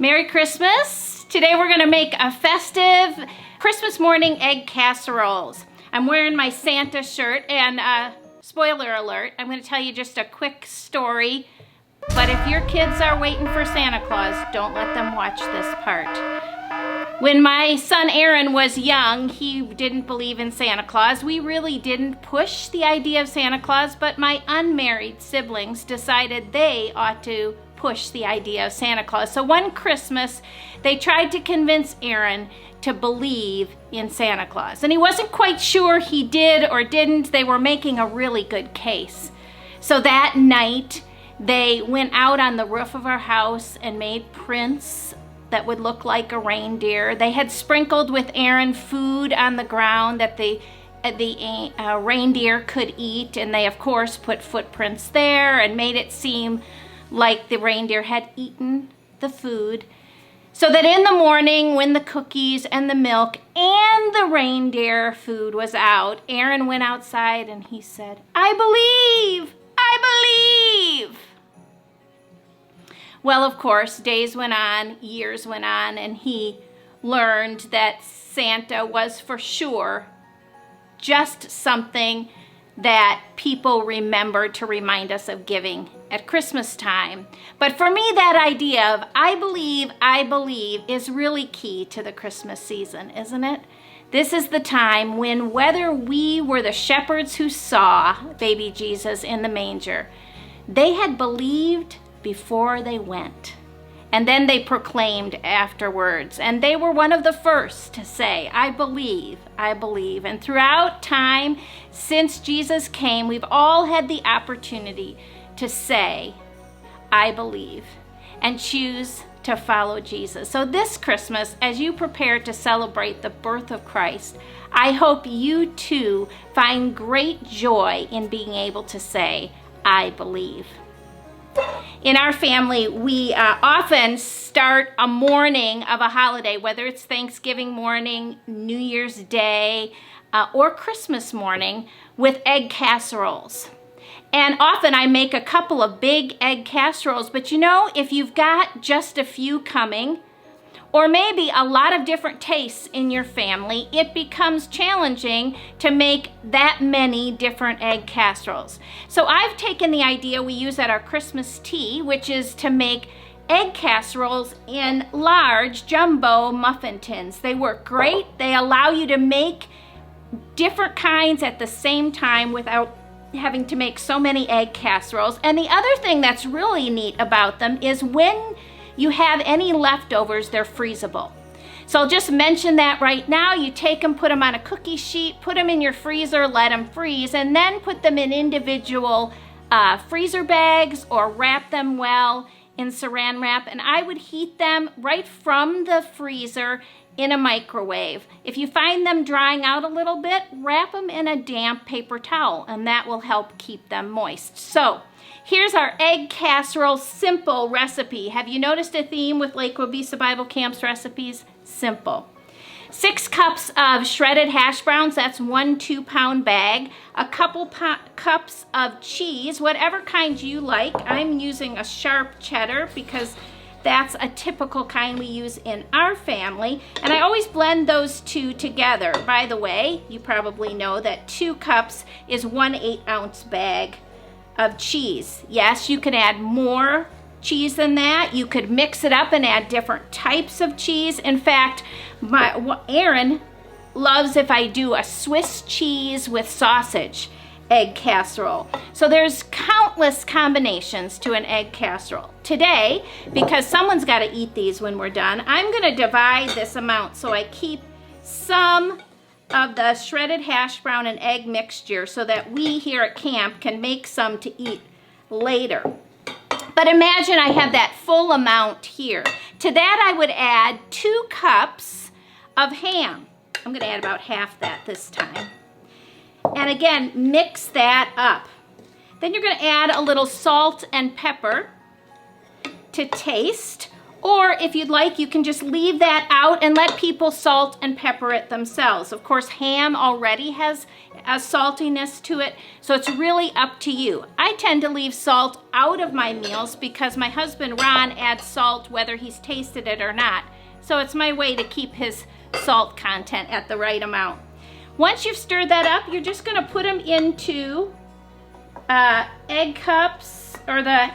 Merry Christmas! Today we're gonna make a festive Christmas morning egg casseroles. I'm wearing my Santa shirt and spoiler alert, I'm gonna tell you just a quick story, but if your kids are waiting for Santa Claus, don't let them watch this part. When my son Aaron was young, he didn't believe in Santa Claus. We really didn't push the idea of Santa Claus, but my unmarried siblings decided they ought to push the idea of Santa Claus. So one Christmas, they tried to convince Aaron to believe in Santa Claus. And he wasn't quite sure he did or didn't. They were making a really good case. So that night, they went out on the roof of our house and made prints that would look like a reindeer. They had sprinkled with Aaron food on the ground that the reindeer could eat, and they of course put footprints there and made it seem like the reindeer had eaten the food, so that in the morning when the cookies and the milk and the reindeer food was out, Aaron went outside and he said, "I believe! I believe!" Well, of course, days went on, years went on, and he learned that Santa was for sure just something that people remember to remind us of giving at Christmas time. But for me, that idea of I believe, is really key to the Christmas season, isn't it? This is the time when, whether we were the shepherds who saw baby Jesus in the manger, they had believed before they went. And then they proclaimed afterwards. And they were one of the first to say, I believe, I believe. And throughout time, since Jesus came, we've all had the opportunity to say, I believe, and choose to follow Jesus. So this Christmas, as you prepare to celebrate the birth of Christ, I hope you too find great joy in being able to say, I believe. In our family, we often start a morning of a holiday, whether it's Thanksgiving morning, New Year's Day, or Christmas morning, with egg casseroles. And often I make a couple of big egg casseroles, but you know, if you've got just a few coming, or maybe a lot of different tastes in your family, it becomes challenging to make that many different egg casseroles. So I've taken the idea we use at our Christmas tea, which is to make egg casseroles in large jumbo muffin tins. They work great. They allow you to make different kinds at the same time without having to make so many egg casseroles. And the other thing that's really neat about them is when you have any leftovers, they're freezable. So I'll just mention that right now. You take them, put them on a cookie sheet, put them in your freezer, let them freeze, and then put them in individual freezer bags or wrap them well in saran wrap. And I would heat them right from the freezer in a microwave. If you find them drying out a little bit, wrap them in a damp paper towel, and that will help keep them moist. So here's our egg casserole simple recipe. Have you noticed a theme with Lake Waubesa Bible Camp's recipes? Simple. 6 cups of shredded hash browns, that's 1 2-pound bag. A couple cups of cheese, whatever kind you like. I'm using a sharp cheddar because that's a typical kind we use in our family. And I always blend those two together. By the way, you probably know that 2 cups is 1 8-ounce bag of cheese. Yes, you can add more cheese than that. You could mix it up and add different types of cheese. In fact, Aaron loves if I do a Swiss cheese with sausage egg casserole. So there's countless combinations to an egg casserole. Today, because someone's got to eat these when we're done, I'm going to divide this amount so I keep some of the shredded hash brown and egg mixture so that we here at camp can make some to eat later. But imagine I have that full amount here. To that I would add 2 cups of ham. I'm going to add about half that this time. And again, mix that up. Then you're going to add a little salt and pepper to taste. Or if you'd like, you can just leave that out and let people salt and pepper it themselves. Of course, ham already has a saltiness to it. So it's really up to you. I tend to leave salt out of my meals because my husband Ron adds salt whether he's tasted it or not. So it's my way to keep his salt content at the right amount. Once you've stirred that up, you're just gonna put them into egg cups or the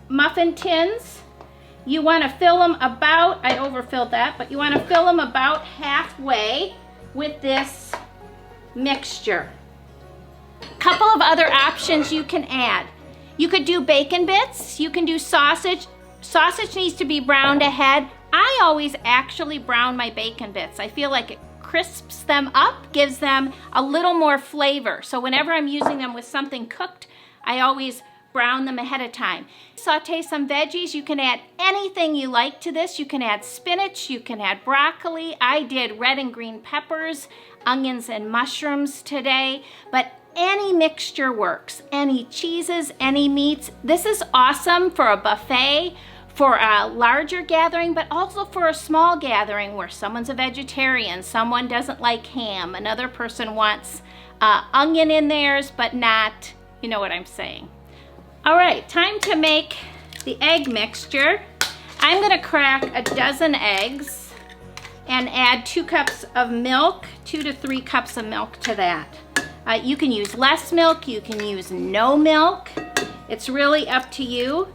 muffin tins. You want to fill them about, I overfilled that, but you want to fill them about halfway with this mixture. A couple of other options you can add. You could do bacon bits, you can do sausage. Sausage needs to be browned ahead. I always actually brown my bacon bits. I feel like it crisps them up, gives them a little more flavor. So whenever I'm using them with something cooked, I always brown them ahead of time. Saute some veggies. You can add anything you like to this. You can add spinach, you can add broccoli. I did red and green peppers, onions and mushrooms today, but any mixture works. Any cheeses, any meats. This is awesome for a buffet, for a larger gathering, but also for a small gathering where someone's a vegetarian, someone doesn't like ham, another person wants onion in theirs, but not, you know what I'm saying. All right, time to make the egg mixture. I'm gonna crack a dozen eggs and add 2 cups of milk, 2 to 3 cups of milk to that. You can use less milk, you can use no milk. It's really up to you.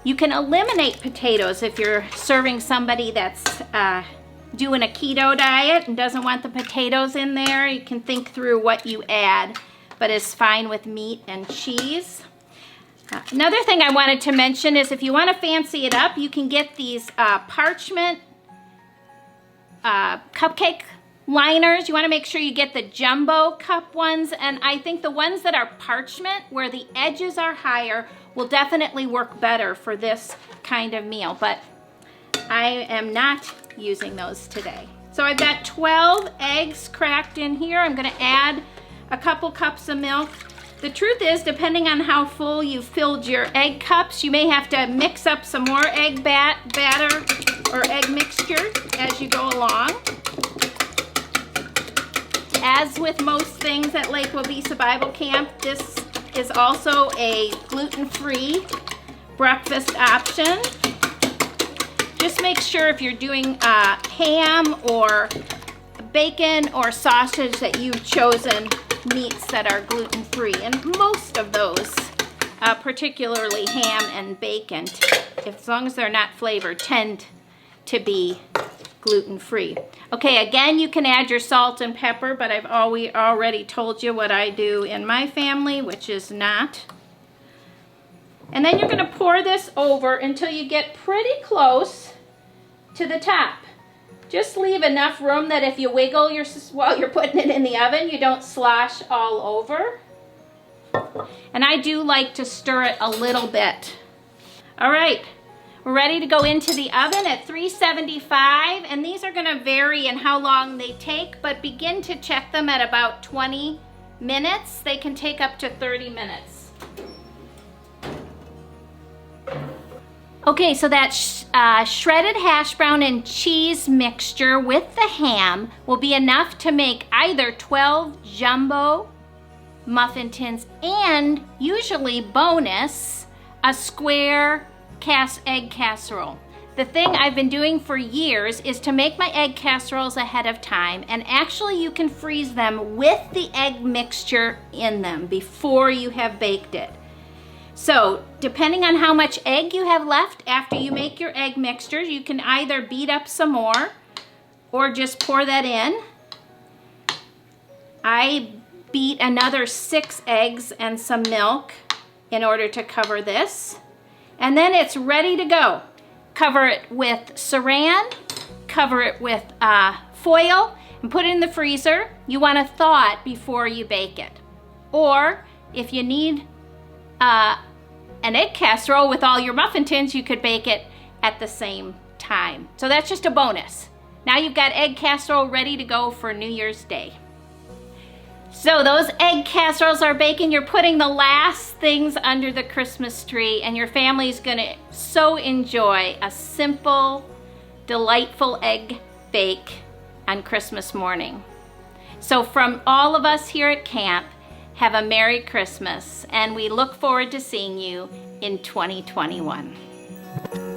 You can eliminate potatoes if you're serving somebody that's doing a keto diet and doesn't want the potatoes in there. You can think through what you add, but is fine with meat and cheese. Another thing I wanted to mention is if you want to fancy it up, you can get these parchment cupcake liners. You want to make sure you get the jumbo cup ones, and I think the ones that are parchment where the edges are higher will definitely work better for this kind of meal, but I am not using those today. So I've got 12 eggs cracked in here. I'm going to add a couple cups of milk. The truth is, depending on how full you've filled your egg cups, you may have to mix up some more egg batter or egg mixture as you go along. As with most things at Lake Waubesa Bible Camp, this is also a gluten-free breakfast option. Just make sure if you're doing ham or bacon or sausage that you've chosen meats that are gluten-free, and most of those, particularly ham and bacon, as long as they're not flavored, tend to be gluten-free. Okay, again, you can add your salt and pepper, but I've already told you what I do in my family, which is not. And then you're going to pour this over until you get pretty close to the top. Just leave enough room that if you wiggle while you're putting it in the oven, you don't slosh all over. And I do like to stir it a little bit. All right, we're ready to go into the oven at 375, and these are gonna vary in how long they take, but begin to check them at about 20 minutes. They can take up to 30 minutes. Okay, so that shredded hash brown and cheese mixture with the ham will be enough to make either 12 jumbo muffin tins and, usually bonus, a square egg casserole. The thing I've been doing for years is to make my egg casseroles ahead of time, and actually you can freeze them with the egg mixture in them before you have baked it. So, depending on how much egg you have left after you make your egg mixture, you can either beat up some more or just pour that in. I beat another 6 eggs and some milk in order to cover this. And then it's ready to go. Cover it with saran, cover it with foil, and put it in the freezer. You want to thaw it before you bake it. Or, if you need an egg casserole with all your muffin tins, you could bake it at the same time. So that's just a bonus. Now you've got egg casserole ready to go for New Year's Day. So those egg casseroles are baking. You're putting the last things under the Christmas tree, and your family's gonna so enjoy a simple, delightful egg bake on Christmas morning. So from all of us here at camp, have a Merry Christmas, and we look forward to seeing you in 2021.